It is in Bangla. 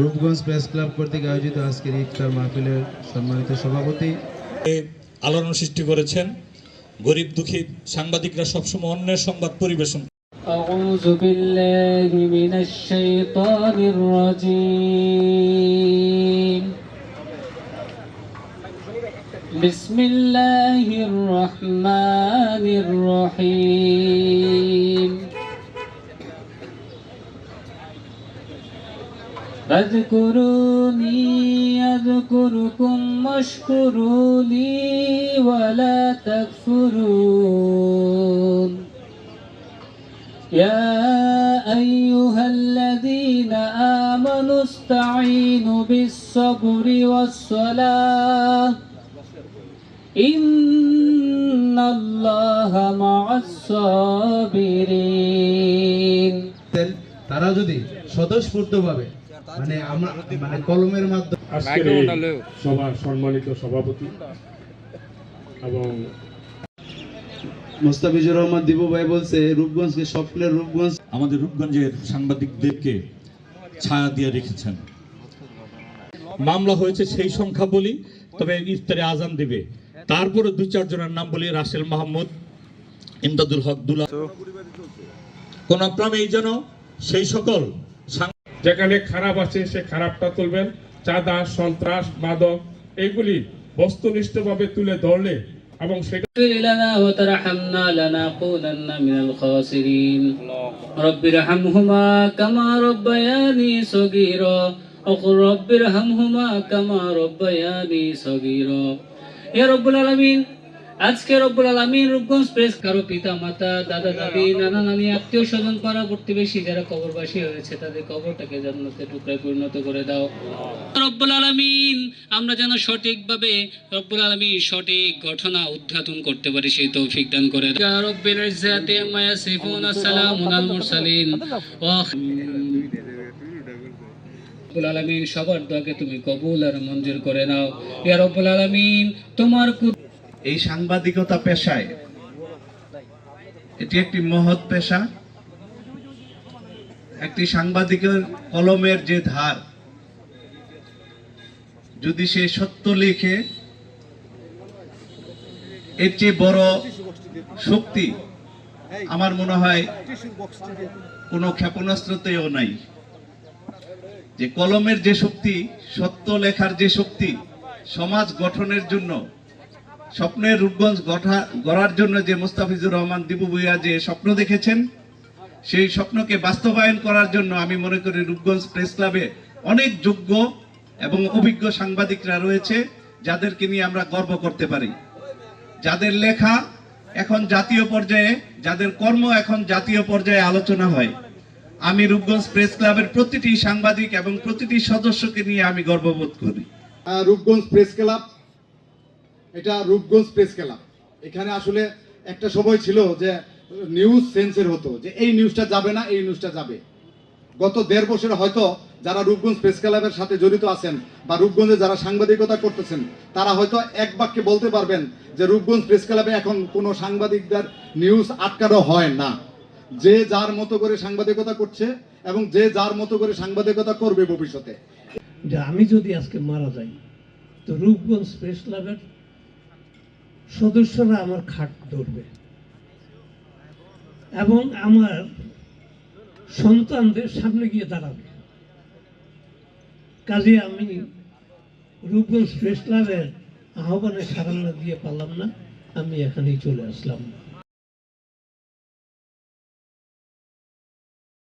রূপগঞ্জ প্রেস ক্লাব কর্তৃক আয়োজিত আজকের ইফতার মাহফিলের সম্মানিত সভাপতি আলোড়ন সৃষ্টি করেছেন। গরিব দুঃখী সাংবাদিকরা সবসময় অন্যের সংবাদ পরিবেশন। আউযু বিল্লাহি মিনাশ শাইতানির রাজীম। বিসমিল্লাহির রহমানির রহিম। فاذكروني أذكركم واشكروا لي ولا تكفرون يا أيها الذين آمنوا استعينوا بالصبر والصلاة إن الله مع الصابرين। তারা যদি স্বতঃস্ফূর্তভাবে কলমের মাধ্যমে সবার সম্মানিত সভাপতি এবং মুস্তাফিজুর রহমান দিবু ভাই বলছে রূপগঞ্জকে স্বপ্নের রূপগঞ্জ। আমাদের রূপগঞ্জের সাংবাদিকদেরকে ছায়া দিয়ে রেখেছেন। মামলা হয়েছে সেই সংখ্যা বলি, তবে ইফতারে আজান দেবে তারপরে 2-4 জনের নাম বলি। রাসেল মাহমুদ, ইমদাদুল হক দুলা, কোন ক্রমেই যেন সেই সকল যেখানে খারাপ আছে সে খারাপটা তুলবেন। চাঁদা, সন্ত্রাস, মাদক এইগুলি বস্তুনিষ্ঠভাবে তুলে ধরলে এবং সেটা لنا وترحمنا لنكونن من الخاسرين رب ارحمهما كما ربياني صغيرا وقل رب ارحمهما كما ربياني صغيرا يا رب العالمين। আজকে রব্বুল আলামিন রূপগঞ্জ প্রেস কারো পিতা মাতা, দাদা দাদি, নানা নানি, আত্মীয় স্বজন, পাড়া প্রতিবেশী যারা কবরবাসী হয়েছে তাদের কবরটাকে জান্নাতের টুকরায় পরিণত করে দাও রব্বুল আলামিন। আমরা যেন সঠিকভাবে রব্বুল আলামিন সঠিক ঘটনা উদ্ঘাটন করতে পারি সেই তৌফিক দান করে দাও। ইয়া রব্বিল ইজ্জাতি আম্মা ইয়াসিফুন, আসসালামুন আলাল মুরসালিন। রব্বুল আলামিন সবার দোয়াকে তুমি কবুল আর মঞ্জুর করে নাও ইয়া রব্বুল আলামিন। তোমার এই সাংবাদিকতা পেশায় এটি একটি মহৎ পেশা। একটি সাংবাদিকের কলমের যে ধার, যদি সে সত্য লিখে, এর চেয়ে বড় শক্তি আমার মনে হয় কোনো ক্ষেপণাস্ত্রতেও নাই। যে কলমের যে শক্তি, সত্য লেখার যে শক্তি, সমাজ গঠনের জন্য, স্বপ্নের রূপগঞ্জ গড়ার জন্য যে মুস্তাফিজুর রহমান দিবু ভূঁইয়া যে স্বপ্ন দেখেছেন, সেই স্বপ্নকে বাস্তবায়ন করার জন্য আমি মনে করি রূপগঞ্জ প্রেস ক্লাবে অনেক যোগ্য এবং অভিজ্ঞ সাংবাদিকরা রয়েছে, যাদেরকে নিয়ে আমরা গর্ব করতে পারি, যাদের লেখা এখন জাতীয় পর্যায়ে, যাদের কর্ম এখন জাতীয় পর্যায়ে আলোচনা হয়। আমি রূপগঞ্জ প্রেস ক্লাবের প্রতিটি সাংবাদিক এবং প্রতিটি সদস্যকে নিয়ে আমি গর্ববোধ করি। রূপগঞ্জ প্রেস ক্লাব, এটা রূপগঞ্জ প্রেস ক্লাব। এখানে আসলে একটা সময় ছিল যে নিউজ সেন্সর হতো, যে এই নিউজটা যাবে না, এই নিউজটা যাবে। গত 1.5 বছরে হয়তো যারা রূপগঞ্জ প্রেস ক্লাবের সাথে জড়িত আছেন বা রূপগঞ্জে যারা সাংবাদিকতা করতেছেন, তারা হয়তো এক বাক্যে বলতে পারবেন যে রূপগঞ্জ প্রেস ক্লাবে এখন কোনো সাংবাদিকদের নিউজ আটকানো হয় না। যে যার মতো করে সাংবাদিকতা করছে এবং যে যার মতো করে সাংবাদিকতা করবে ভবিষ্যতে। যে আমি যদি আজকে মারা যাই, তো রূপগঞ্জ প্রেস ক্লাবের সদস্যরা আমার খাট ধরবে এবং আমার সন্তানদের সামনে গিয়ে দাঁড়াবে। কাজে আমি রূপগঞ্জ প্রেস ক্লাবের আহ্বানে সাড়া না দিয়ে পারলাম না, আমি এখানেই চলে আসলাম।